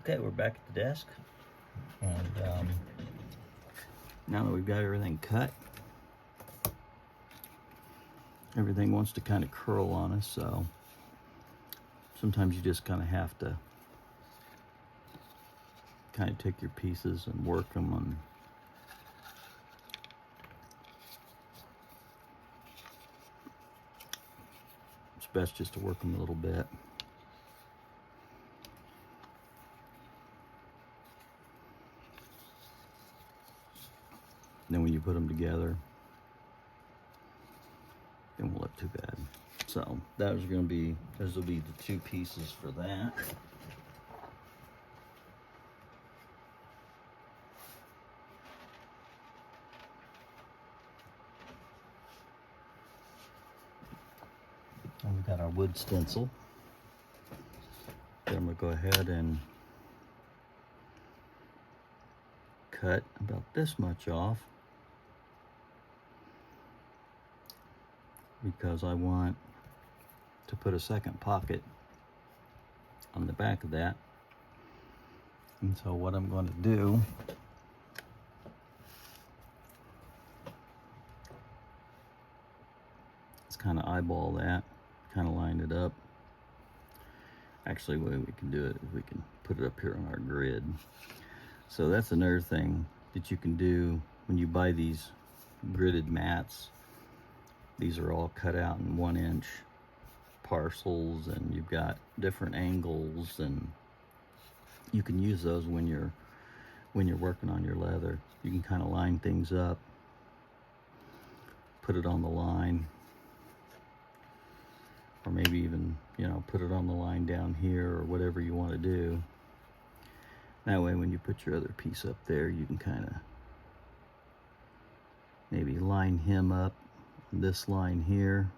Okay, we're back at the desk, and now that we've got everything cut, everything wants to kind of curl on us, so sometimes you just kind of have to kind of take your pieces and work them on. It's best just to work them a little bit. Then when you put them together, it won't look too bad. So those will be the two pieces for that. And we've got our wood stencil. Then we'll go ahead and cut about this much off, because I want to put a second pocket on the back of that. And so what I'm going to do is kind of eyeball that, kind of line it up. Actually, the way we can do it is we can put it up here on our grid. So that's another thing that you can do when you buy these gridded mats. These are all cut out in 1-inch parcels, and you've got different angles, and you can use those when you're working on your leather. You can kind of line things up, put it on the line, or maybe even, put it on the line down here, or whatever you want to do. That way when you put your other piece up there, you can kind of maybe line him up on this line here.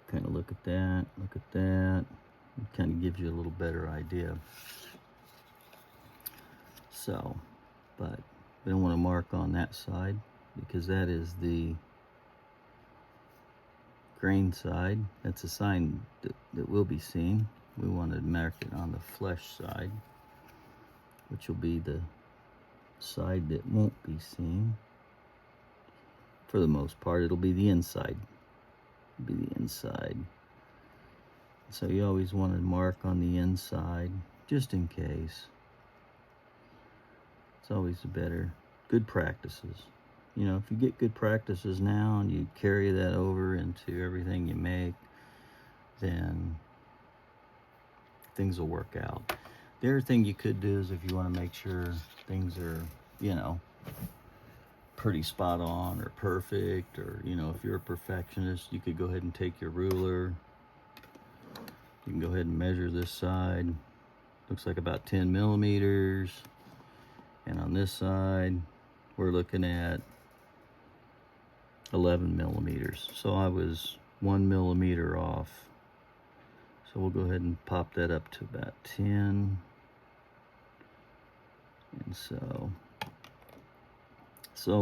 Kind of look at that, it kind of gives you a little better idea. So, but we don't want to mark on that side, because that is the grain side. That's a sign that will be seen. We want to mark it on the flesh side, which will be the side that won't be seen. For the most part, it'll be the inside. So you always want to mark on the inside, just in case. It's always good practices. If you get good practices now and you carry that over into everything you make, then things will work out. The other thing you could do is, if you want to make sure things are, pretty spot on or perfect, or, if you're a perfectionist, you could go ahead and take your ruler. You can go ahead and measure this side. Looks like about 10 millimeters. And on this side, we're looking at 11 millimeters. So I was 1 millimeter off. So we'll go ahead and pop that up to about 10. And so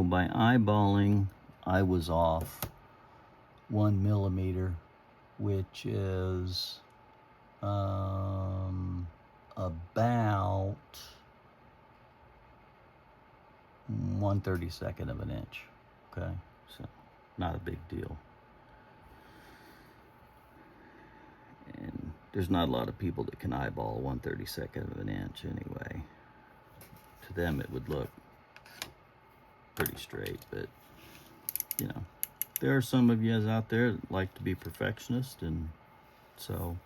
by eyeballing, I was off 1 millimeter, which is about 1/32 of an inch. Okay, so not a big deal. And there's not a lot of people that can eyeball 1/32 of an inch anyway. To them, it would look pretty straight, but there are some of you guys out there that like to be perfectionists, and so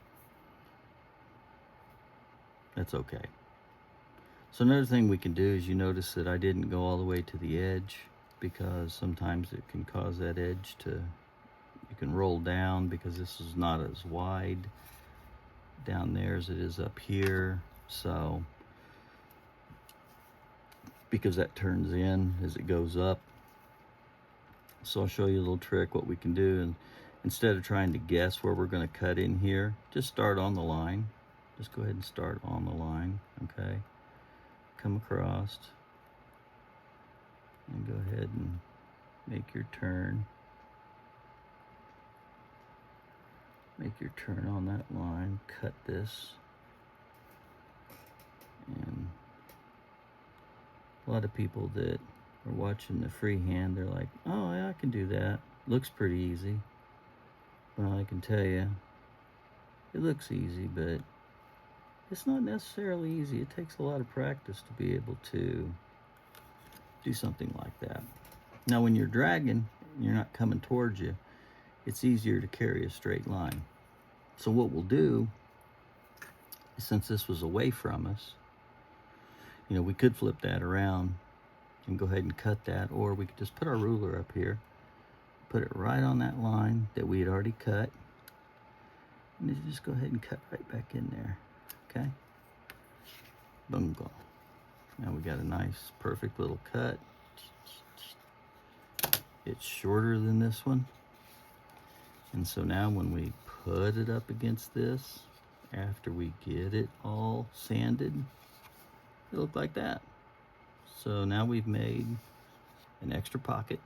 that's okay. So another thing we can do is, you notice that I didn't go all the way to the edge, because sometimes it can cause that edge you can roll down, because this is not as wide down there as it is up here. So, because that turns in as it goes up. So I'll show you a little trick what we can do, and instead of trying to guess where we're going to cut in here, just start on the line. Just go ahead and start on the line, okay? Come across and go ahead and make your turn. Make your turn on that line, cut this. a lot of people that are watching the freehand, they're like, oh yeah, I can do that. Looks pretty easy. Well, I can tell you, it looks easy, but it's not necessarily easy. It takes a lot of practice to be able to do something like that. Now, when you're dragging, you're not coming towards you, it's easier to carry a straight line. So what we'll do, since this was away from us, you know, we could flip that around and go ahead and cut that, or we could just put our ruler up here, put it right on that line that we had already cut, and then just go ahead and cut right back in there, okay? Boom, go. Now we got a nice, perfect little cut. It's shorter than this one. And so now when we put it up against this, after we get it all sanded, it looked like that. So now we've made an extra pocket.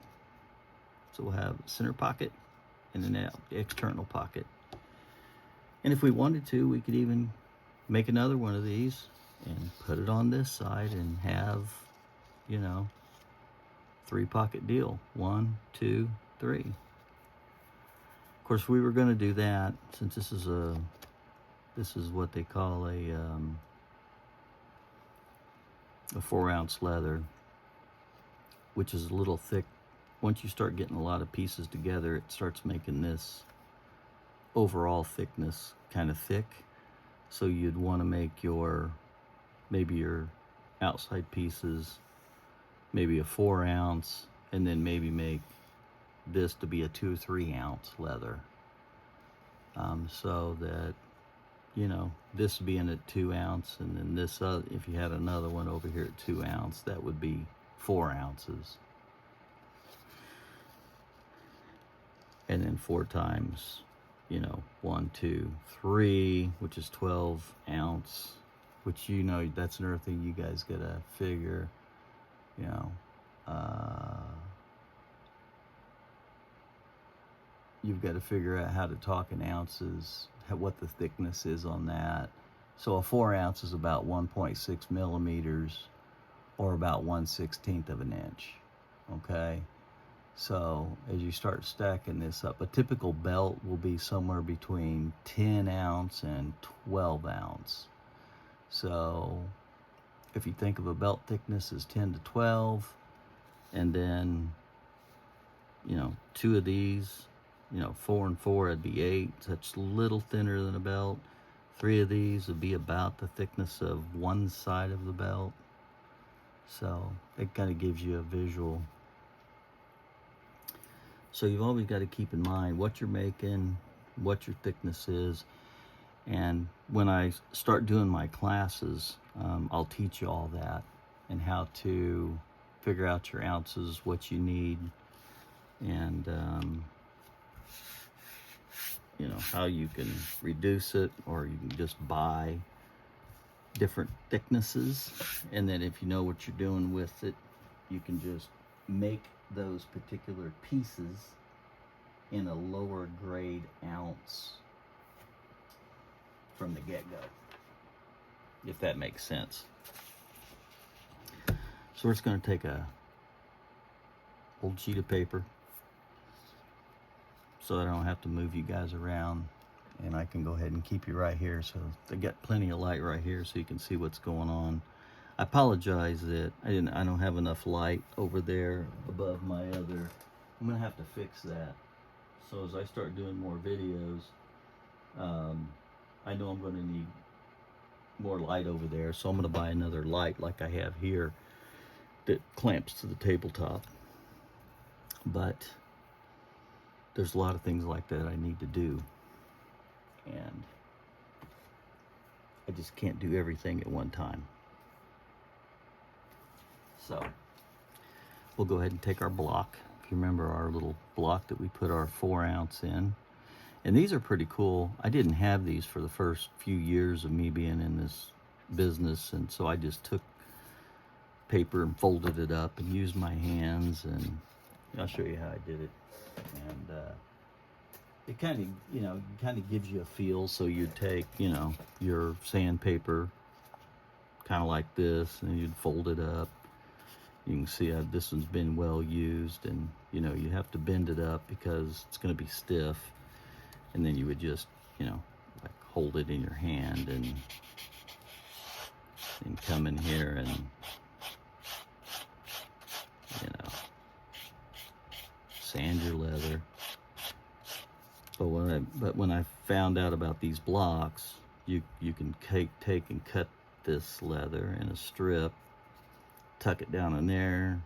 So we'll have a center pocket and an external pocket. And if we wanted to, we could even make another one of these and put it on this side and have, you know, 3-pocket deal. 1, 2, 3. Of course, we were going to do that since this is what they call a 4-ounce leather, which is a little thick. Once you start getting a lot of pieces together, it starts making this overall thickness kind of thick. So you'd want to make maybe your outside pieces maybe a 4-ounce, and then maybe make this to be a 2 or 3-ounce leather, so that, you know, this being at 2 ounce, and then this other, if you had another one over here at 2 ounce, that would be 4 ounces. And then 4 times, you know, 1, 2, 3, which is 12 ounce, which, you know, that's another thing you guys gotta figure, you know, you've got to figure out how to talk in ounces, what the thickness is on that. So a 4 ounce is about 1.6 millimeters, or about 1/16 of an inch. Okay, so as you start stacking this up, a typical belt will be somewhere between 10 ounce and 12 ounce. So if you think of a belt thickness as 10 to 12, and then, you know, 2 of these, you know, 4 and 4 would be 8. So it's a little thinner than a belt. 3 of these would be about the thickness of one side of the belt. So it kind of gives you a visual. So you've always got to keep in mind what you're making, what your thickness is. And when I start doing my classes, I'll teach you all that, and how to figure out your ounces, what you need, and you know, how you can reduce it, or you can just buy different thicknesses. And then if you know what you're doing with it, you can just make those particular pieces in a lower grade ounce from the get-go, if that makes sense. So we're just going to take a old sheet of paper, so that I don't have to move you guys around, and I can go ahead and keep you right here. So they got plenty of light right here, so you can see what's going on. I apologize that I don't have enough light over there above my other. I'm gonna have to fix that. So as I start doing more videos, I know I'm gonna need more light over there, so I'm gonna buy another light like I have here that clamps to the tabletop. But there's a lot of things like that I need to do, and I just can't do everything at one time. So we'll go ahead and take our block. If you remember our little block that we put our 4 ounce in, and these are pretty cool. I didn't have these for the first few years of me being in this business, and so I just took paper and folded it up and used my hands, and I'll show you how I did it. And it kind of, you know, kind of gives you a feel. So you'd take, you know, your sandpaper kind of like this, and you'd fold it up, You can see how this one's been well used, and you know, you have to bend it up because it's going to be stiff, and then you would just, you know, like hold it in your hand and come in here and, you know, sand your leather. But when I found out about these blocks, you can take and cut this leather in a strip, tuck it down in there,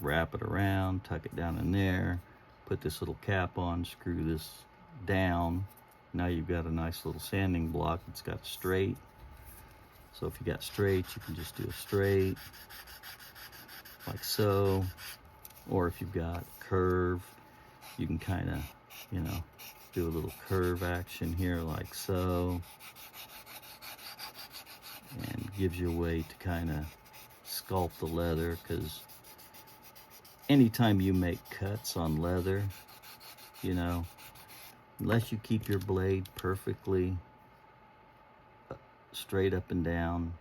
wrap it around, tuck it down in there, put this little cap on, screw this down. Now you've got a nice little sanding block that's got straight. So if you got straight, you can just do a straight, like so. Or if you've got curve, you can kind of, you know, do a little curve action here like so. And gives you a way to kind of sculpt the leather, because anytime you make cuts on leather, you know, unless you keep your blade perfectly straight up and down,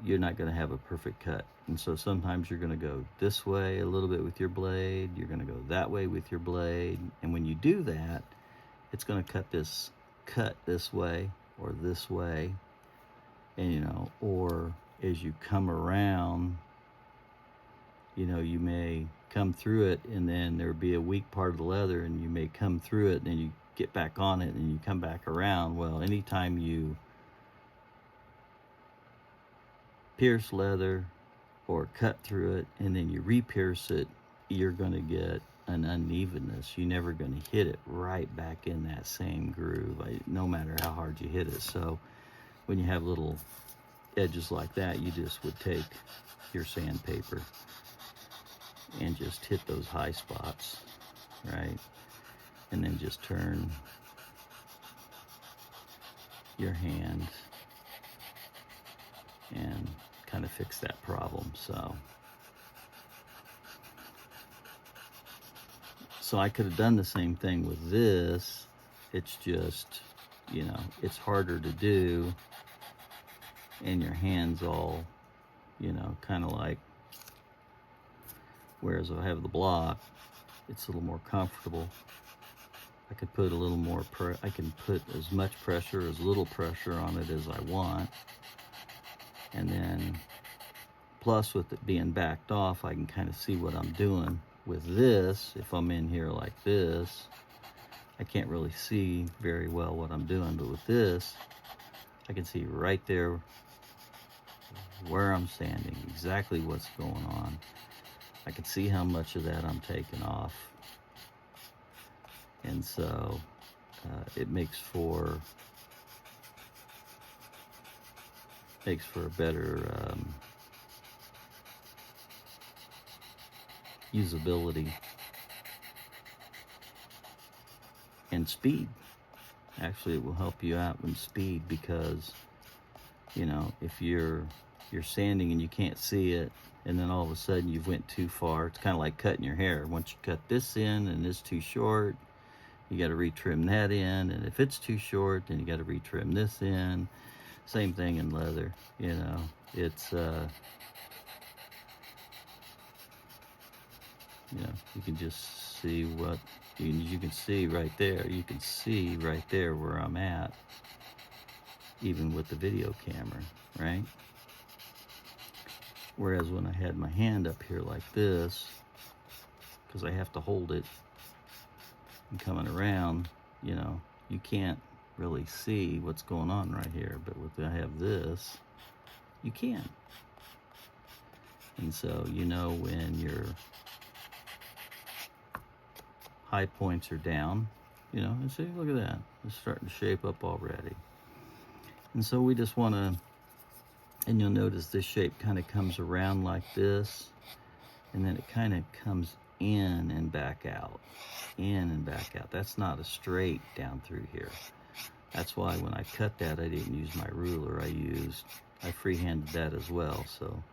you're not going to have a perfect cut. And so sometimes you're going to go this way a little bit with your blade, you're going to go that way with your blade, and when you do that, it's going to cut this way or this way. And you know, or as you come around, you know, you may come through it and then there will be a weak part of the leather, and you may come through it and then you get back on it and you come back around. Well, anytime you pierce leather or cut through it and then you re-pierce it, you're going to get an unevenness. You're never going to hit it right back in that same groove, no matter how hard you hit it. So when you have little edges like that, you just would take your sandpaper and just hit those high spots, right? And then just turn your hand and kind of fix that problem. So I could have done the same thing with this. It's just, you know, it's harder to do, and your hand's all, you know, kind of like, whereas if I have the block, it's a little more comfortable. I could put a little more, I can put as much pressure, as little pressure on it as I want. And then, plus with it being backed off, I can kind of see what I'm doing. With this, if I'm in here like this, I can't really see very well what I'm doing. But with this, I can see right there where I'm standing, exactly what's going on. I can see how much of that I'm taking off. And so it makes for a better usability and speed. Actually, it will help you out in speed, because, you know, if you're sanding and you can't see it, and then all of a sudden you've went too far, it's kind of like cutting your hair. Once you cut this in and it's too short, you got to retrim that in, and if it's too short, then you got to retrim this in. Same thing in leather, you know. It's you know, you can just see what you can see right there. You can see right there where I'm at, even with the video camera, right? Whereas when I had my hand up here like this, because I have to hold it and coming around, you know, you can't really see what's going on right here. But with I have this, you can. And so, you know, when your high points are down, you know, and see, look at that, it's starting to shape up already. And so we just want to, and you'll notice this shape kind of comes around like this, and then it kind of comes in and back out, in and back out. That's not a straight down through here. That's why when I cut that, I didn't use my ruler. I freehanded that as well. So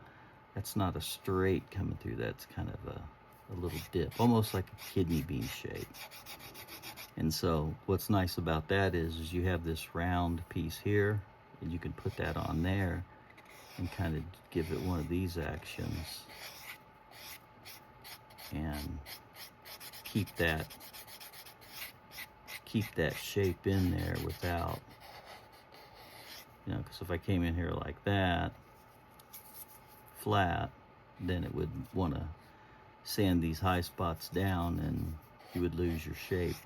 that's not a straight coming through. That's kind of a little dip, almost like a kidney bean shape. And so what's nice about that is you have this round piece here, and you can put that on there, and kind of give it one of these actions and keep that shape in there without, because if I came in here like that, flat, then it would want to sand these high spots down and you would lose your shape.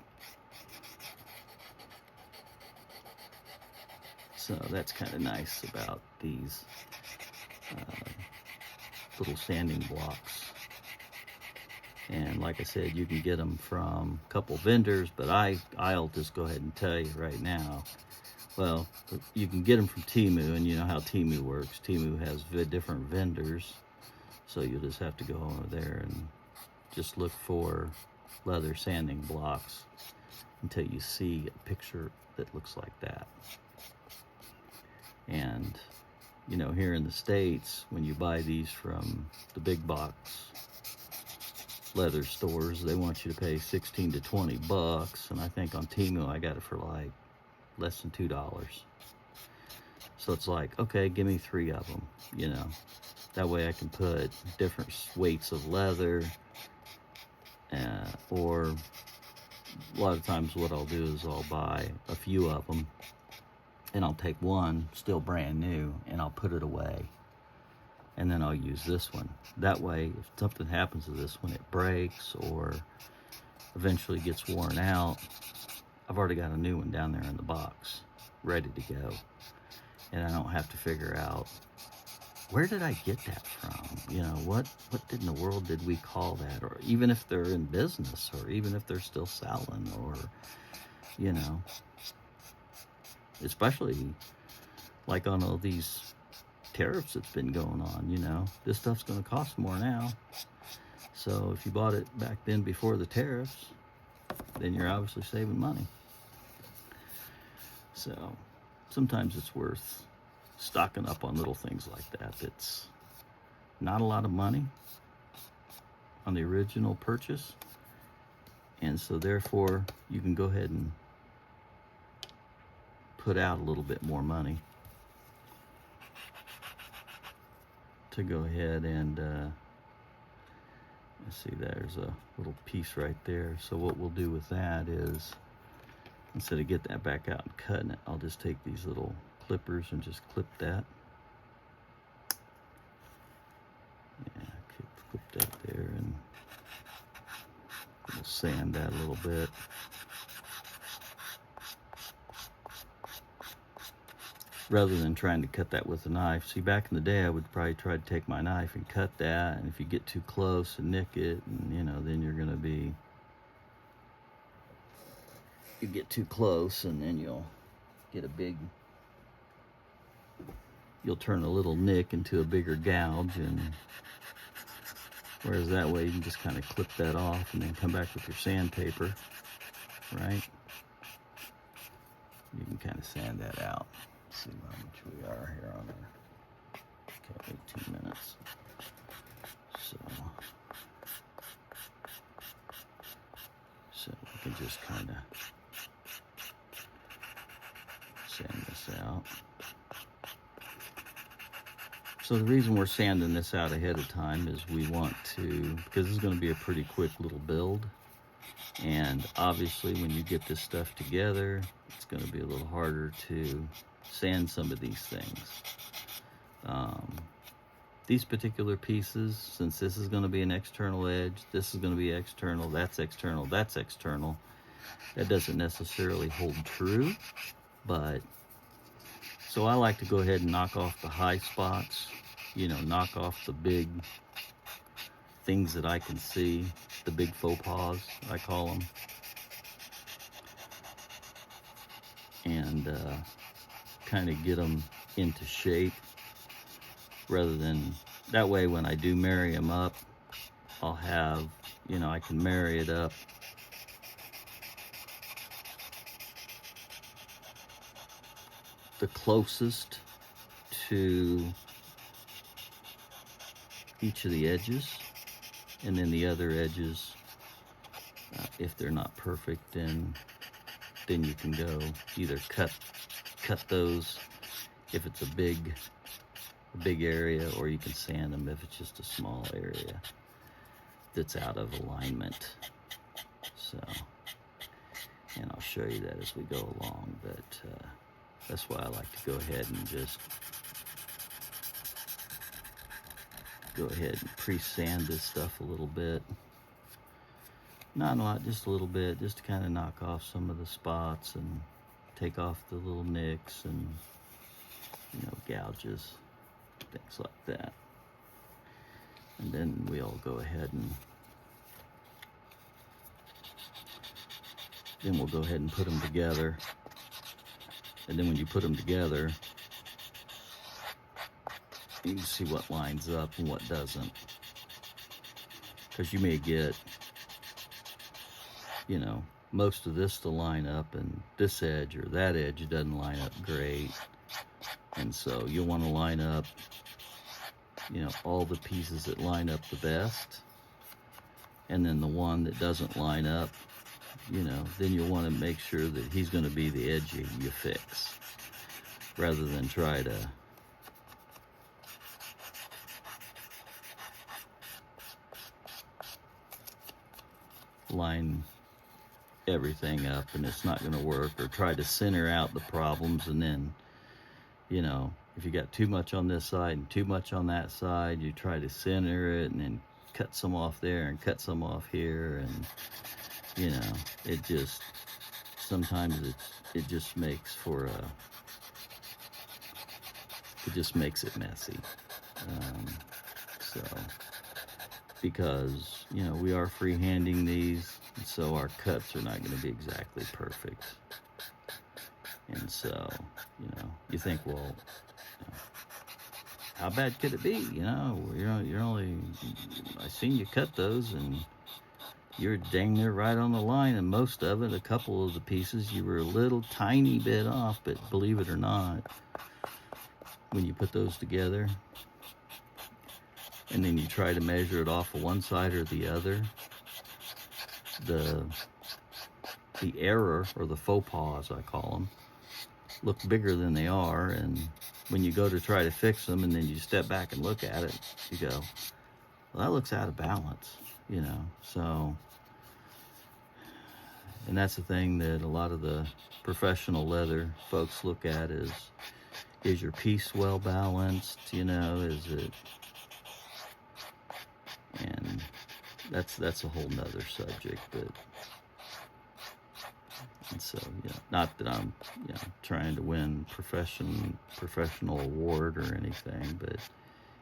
So that's kind of nice about these little sanding blocks. And like I said, you can get them from a couple vendors, but I'll just go ahead and tell you right now. Well, you can get them from Temu, and you know how Temu works. Temu has different vendors, so you'll just have to go over there and just look for leather sanding blocks until you see a picture that looks like that. And here in the States, when you buy these from the big box leather stores, they want you to pay 16 to 20 bucks, and I think on Temu I got it for like less than $2. So it's like, okay, give me 3 of them, that way I can put different weights of leather, or a lot of times what I'll do is I'll buy a few of them and I'll take one still brand new and I'll put it away, and then I'll use this one. That way, if something happens to this one, it breaks or eventually gets worn out, I've already got a new one down there in the box, ready to go. And I don't have to figure out, where did I get that from? What in the world did we call that? Or even if they're in business, or even if they're still selling, or, especially like on all these tariffs that's been going on, this stuff's going to cost more now. So if you bought it back then before the tariffs, then you're obviously saving money. So sometimes it's worth stocking up on little things like that. It's not a lot of money on the original purchase, and so therefore you can go ahead and put out a little bit more money to go ahead and let's see, there's a little piece right there. So what we'll do with that is, instead of getting that back out and cutting it, I'll just take these little clippers and just clip that. Yeah, clip that there, and we'll sand that a little bit. Rather than trying to cut that with a knife. See, back in the day, I would probably try to take my knife and cut that, and if you get too close and nick it, and then you're going to be, you get too close, and then you'll get you'll turn a little nick into a bigger gouge, and whereas that way you can just kind of clip that off and then come back with your sandpaper, right? You can kind of sand that out. Let's see how much we are here on our, okay, 18 minutes. So we can just kind of sand this out. So the reason we're sanding this out ahead of time is we want to, because this is going to be a pretty quick little build, and obviously when you get this stuff together, it's going to be a little harder to sand some of these things. These particular pieces, since this is going to be an external edge, this is going to be external, that's external, that's external, that doesn't necessarily hold true, but so I like to go ahead and knock off the high spots, knock off the big things that I can see, the big faux pas, I call them, and kind of get them into shape, rather than, that way when I do marry them up, I'll have, I can marry it up the closest to each of the edges, and then the other edges, if they're not perfect, then you can go either cut those if it's a big a big area, or you can sand them if it's just a small area that's out of alignment. So, and I'll show you that as we go along, but that's why I like to go ahead and just go ahead and pre-sand this stuff a little bit. Not a lot, just a little bit, just to kind of knock off some of the spots and take off the little nicks and, you know, gouges, things like that. And then we'll go ahead and put them together. And then when you put them together, you can see what lines up and what doesn't. Because you may get, you know, most of this to line up and this edge or that edge doesn't line up great. And so you'll want to line up, you know, all the pieces that line up the best. And then the one that doesn't line up, you know, then you'll want to make sure that he's going to be the edge you fix, rather than try to line everything up and it's not going to work, or try to center out the problems. And then, you know, if you got too much on this side and too much on that side, you try to center it and then cut some off there and cut some off here, and you know, it just sometimes it just makes for it just makes it messy. So because, you know, we are freehanding these, so our cuts are not going to be exactly perfect. And so, you know, you think, well, you know, how bad could it be? You know, you're only, I seen you cut those and you're dang near right on the line, and most of it, a couple of the pieces, you were a little tiny bit off. But believe it or not, when you put those together and then you try to measure it off of one side or the other, the error, or the faux pas, as I call them, look bigger than they are. And when you go to try to fix them and then you step back and look at it, you go, well, that looks out of balance, you know. So, and that's the thing that a lot of the professional leather folks look at is your piece well balanced, you know, is it, and that's a whole nother subject. But, and so, yeah, not that I'm, you know, trying to win professional award or anything, but,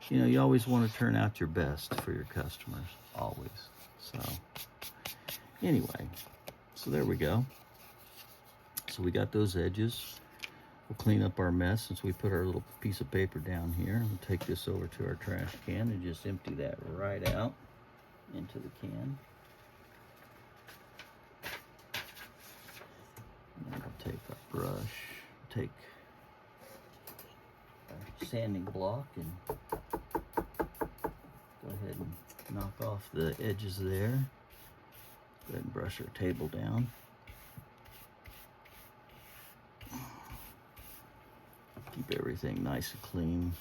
you know, you always want to turn out your best for your customers, always. So, anyway, so there we go. So we got those edges. We'll clean up our mess since we put our little piece of paper down here. We'll take this over to our trash can and just empty that right out into the can. And then we'll take our brush, take our sanding block, and go ahead and knock off the edges there. Go ahead and brush our table down. Keep everything nice and clean.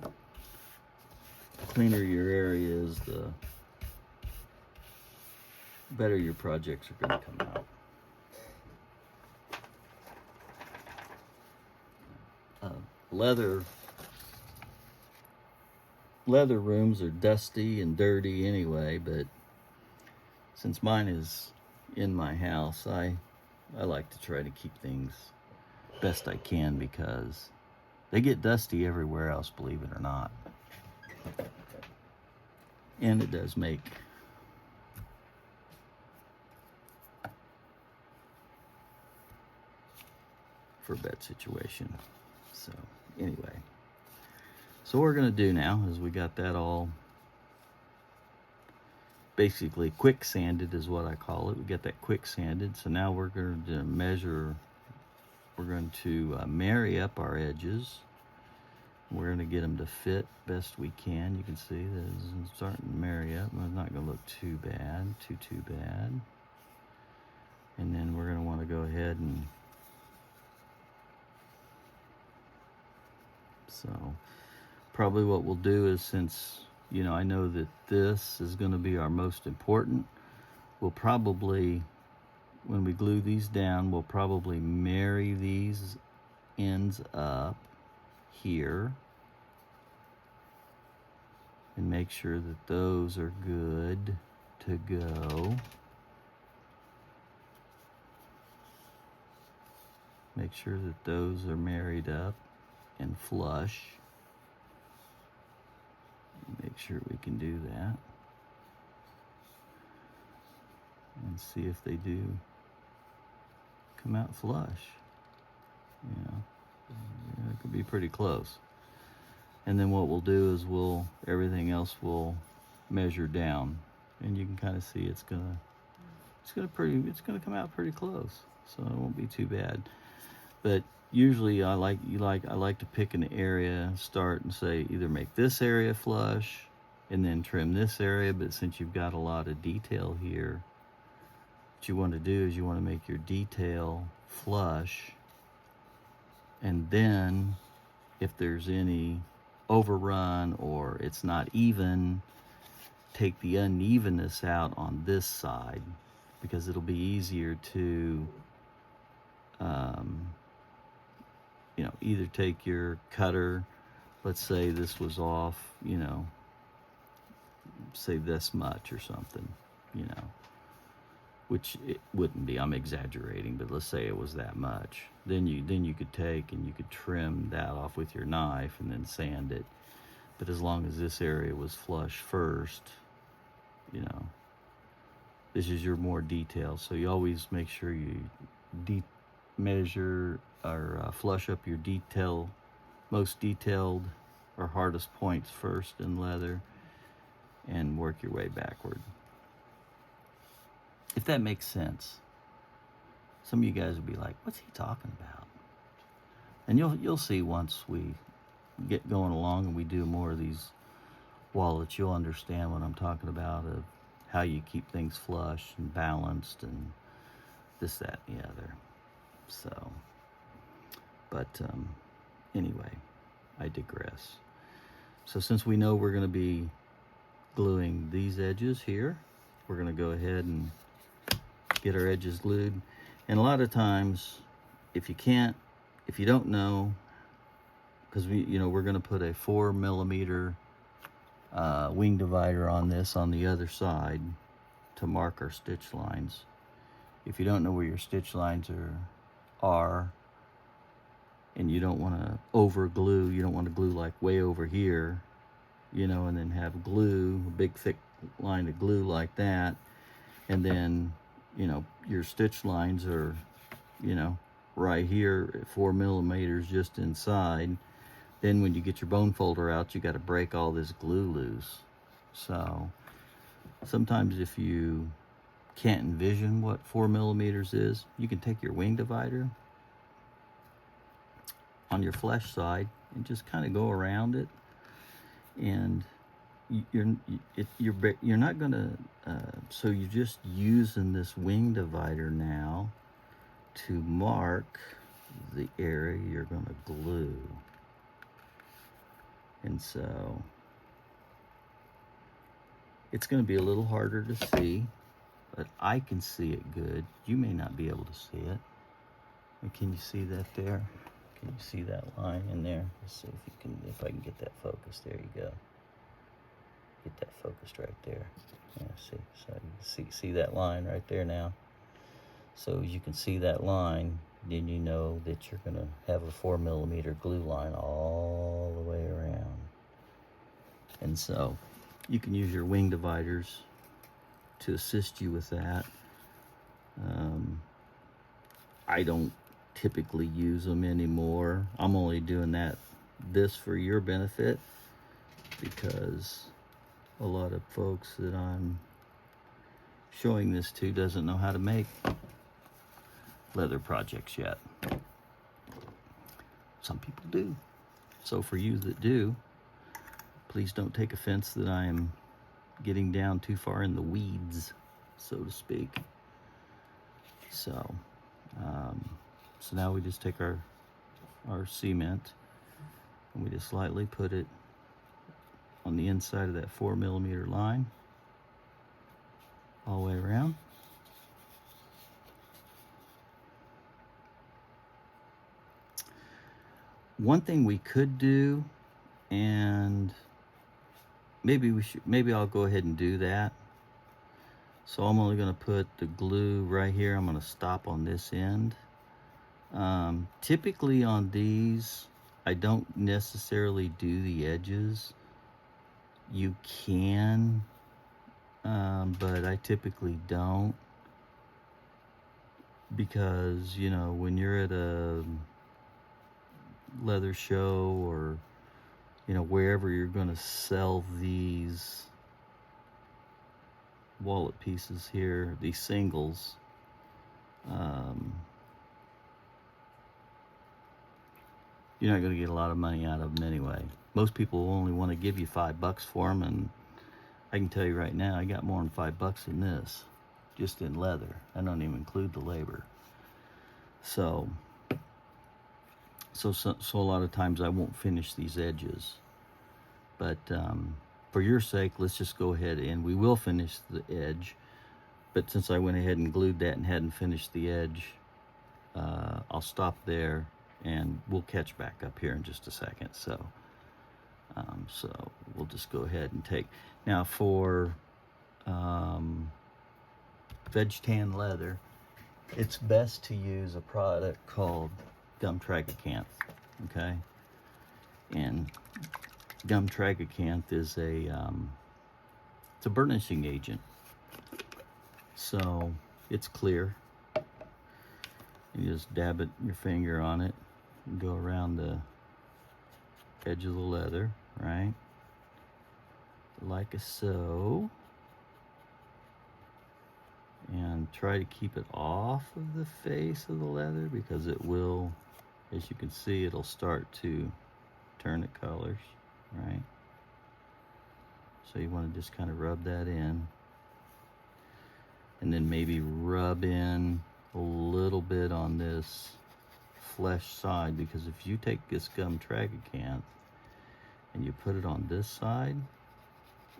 The cleaner your area is, the better your projects are going to come out. Leather rooms are dusty and dirty anyway, but since mine is in my house, I like to try to keep things best I can, because they get dusty everywhere else, believe it or not. And it does make for a bad situation. So anyway, so what we're going to do now is we got that all basically quick sanded, is what I call it. We get that quick sanded. So now we're going to measure, we're going to marry up our edges. We're going to get them to fit best we can. You can see that it's starting to marry up. It's not going to look too bad, too bad. And then we're going to want to go ahead and So probably what we'll do is, since, you know, I know that this is going to be our most important, we'll probably, when we glue these down, we'll probably marry these ends up here and make sure that those are good to go. Make sure that those are married up and flush. Make sure we can do that. And see if they do come out flush. You know, it could be pretty close. And then what we'll do is everything else will measure down, and you can kind of see it's gonna come out pretty close, so it won't be too bad. But usually I like to pick an area, start and say either make this area flush and then trim this area. But since you've got a lot of detail here, what you want to do is you want to make your detail flush, and then if there's any overrun or it's not even, take the unevenness out on this side, because it'll be easier to you know, either take your cutter, let's say this was off, you know, say this much or something, you know, which it wouldn't be, I'm exaggerating, but let's say it was that much. Then you could take and you could trim that off with your knife and then sand it. But as long as this area was flush first, you know, this is your more detail. So you always make sure you measure or flush up your most detailed or hardest points first in leather, and work your way backward. If that makes sense. Some of you guys will be like, what's he talking about? And you'll see once we get going along and we do more of these wallets, you'll understand what I'm talking about, of how you keep things flush and balanced and this, that, and the other. So, but anyway, I digress. So since we know we're going to be gluing these edges here, we're going to go ahead and get our edges glued. And a lot of times, if you don't know, because we're going to put a 4mm wing divider on this on the other side to mark our stitch lines. If you don't know where your stitch lines are, and you don't want to over glue, you don't want to glue like way over here, you know, and then have glue, a big thick line of glue like that, and then, you know, your stitch lines are, you know, right here at 4mm just inside. Then when you get your bone folder out, you got to break all this glue loose. So sometimes if you can't envision what 4mm is, you can take your wing divider on your flesh side and just kind of go around it, and you're not gonna so you're just using this wing divider now to mark the area you're gonna glue. And so it's going to be a little harder to see, but I can see it good. You may not be able to see it. Can you see that there? Can you see that line in there? Let's see if I can get that focused. There you go. Get that focused right there. Yeah, so you see that line right there now. So as you can see that line, then you know that you're going to have a 4mm glue line all the way around. And so you can use your wing dividers to assist you with that. I don't typically use them anymore. I'm only doing this for your benefit, because a lot of folks that I'm showing this to doesn't know how to make leather projects yet. Some people do. So for you that do, please don't take offense that I am getting down too far in the weeds, so to speak. So now we just take our cement And we just slightly put it on the inside of that 4mm line all the way around. One thing we could do, and maybe I'll go ahead and do that. So I'm only going to put the glue right here. I'm going to stop on this end. Typically on these, I don't necessarily do the edges. You can, but I typically don't, because, you know, when you're at a leather show or, you know, wherever you're going to sell these wallet pieces here, these singles, you're not going to get a lot of money out of them anyway. Most people will only want to give you $5 for them, and I can tell you right now, I got more than $5 in this, just in leather. I don't even include the labor. So a lot of times I won't finish these edges, but for your sake, let's just go ahead and we will finish the edge. But since I went ahead and glued that and hadn't finished the edge, I'll stop there and we'll catch back up here in just a second. So we'll just go ahead and take, now for veg tan leather, it's best to use a product called gum tragacanth, okay? And gum tragacanth is it's a burnishing agent. So it's clear. You just dab it, your finger on it, and go around the edge of the leather, right? Like so. And try to keep it off of the face of the leather, because it will, as you can see, it'll start to turn the colors, right? So you want to just kind of rub that in, and then maybe rub in a little bit on this flesh side, because if you take this gum tragacanth and you put it on this side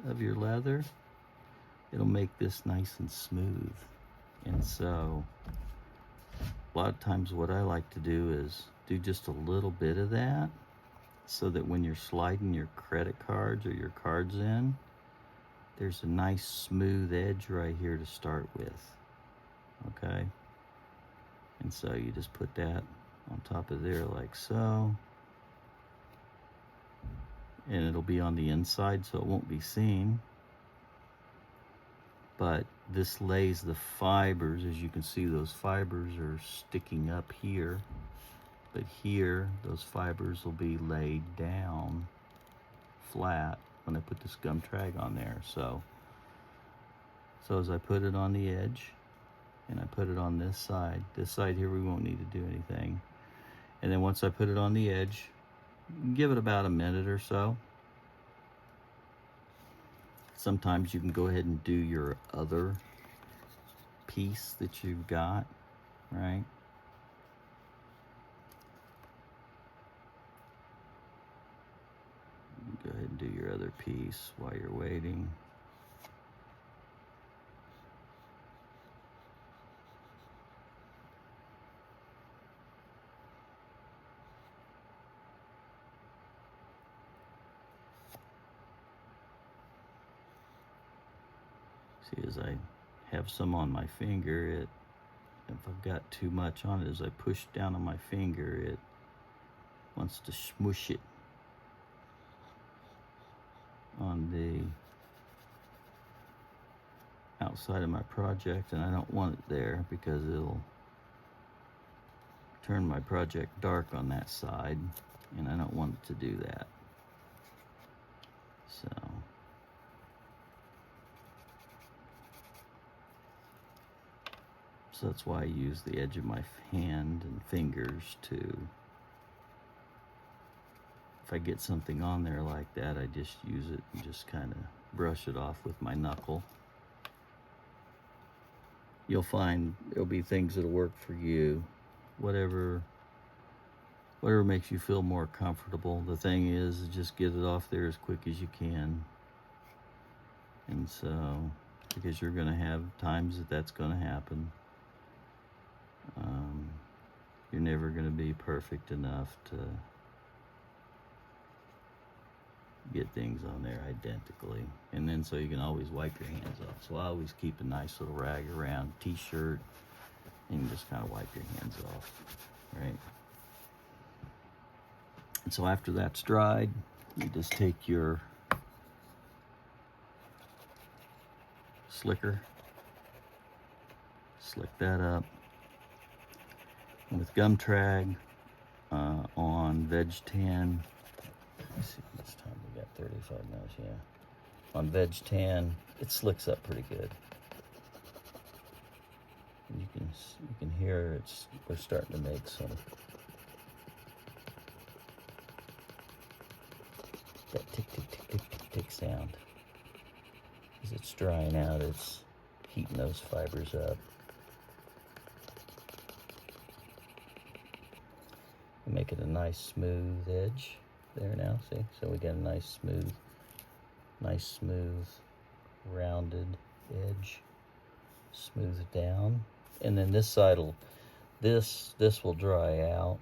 of your leather, it'll make this nice and smooth. And so a lot of times what I like to do is do just a little bit of that, so that when you're sliding your credit cards or your cards in, there's a nice smooth edge right here to start with, okay? And so you just put that on top of there like so, and it'll be on the inside so it won't be seen. But this lays the fibers, as you can see, those fibers are sticking up here, but here those fibers will be laid down flat when I put this gum trag on there. So as I put it on the edge and I put it on this side here, we won't need to do anything. And then once I put it on the edge, give it about a minute or so. Sometimes you can go ahead and do your other piece that you've got, right? Go ahead and do your other piece while you're waiting. See, as I have some on my finger, if I've got too much on it, as I push down on my finger, it wants to smush it on the outside of my project, and I don't want it there because it'll turn my project dark on that side, and I don't want it to do that. So that's why I use the edge of my hand and fingers to, if I get something on there like that, I just use it and just kind of brush it off with my knuckle. You'll find there'll be things that'll work for you, whatever whatever makes you feel more comfortable. The thing is just get it off there as quick as you can. And so, because you're going to have times that's going to happen. You're never going to be perfect enough to get things on there identically. And then so you can always wipe your hands off. So I always keep a nice little rag around t-shirt, and you just kind of wipe your hands off, right? And so after that's dried, you just take your slicker, slick that up. And with gum trag on veg tan, let's see how much time we got, 35 minutes, yeah. On veg tan, it slicks up pretty good. And you can hear we're starting to make some that tick tick tick tick tick tick sound. As it's drying out, it's heating those fibers up. Make it a nice smooth edge there now, see? So we got a nice smooth, rounded edge. Smooth it down. And then this side this will dry out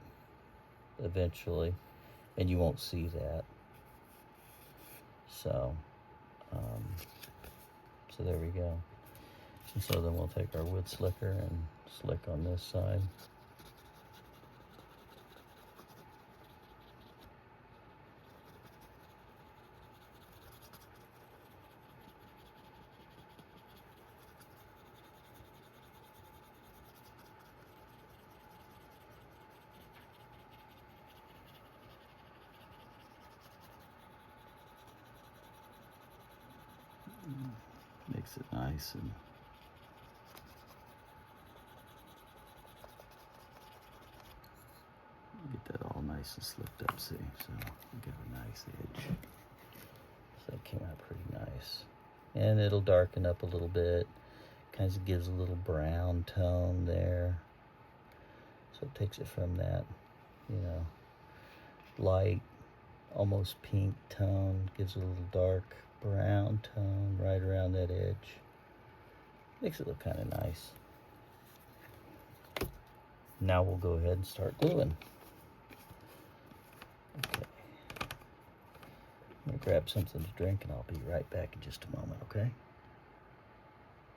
eventually, and you won't see that. So, so there we go. And so then we'll take our wood slicker and slick on this side. Makes it nice and get that all nice and slicked up, see? So we get a nice edge. So that came out pretty nice. And it'll darken up a little bit. Kind of gives a little brown tone there. So it takes it from that, light, almost pink tone, gives it a little dark brown tone right around that edge. Makes it look kind of nice. Now we'll go ahead and start gluing. Okay. I'm gonna grab something to drink and I'll be right back in just a moment, okay?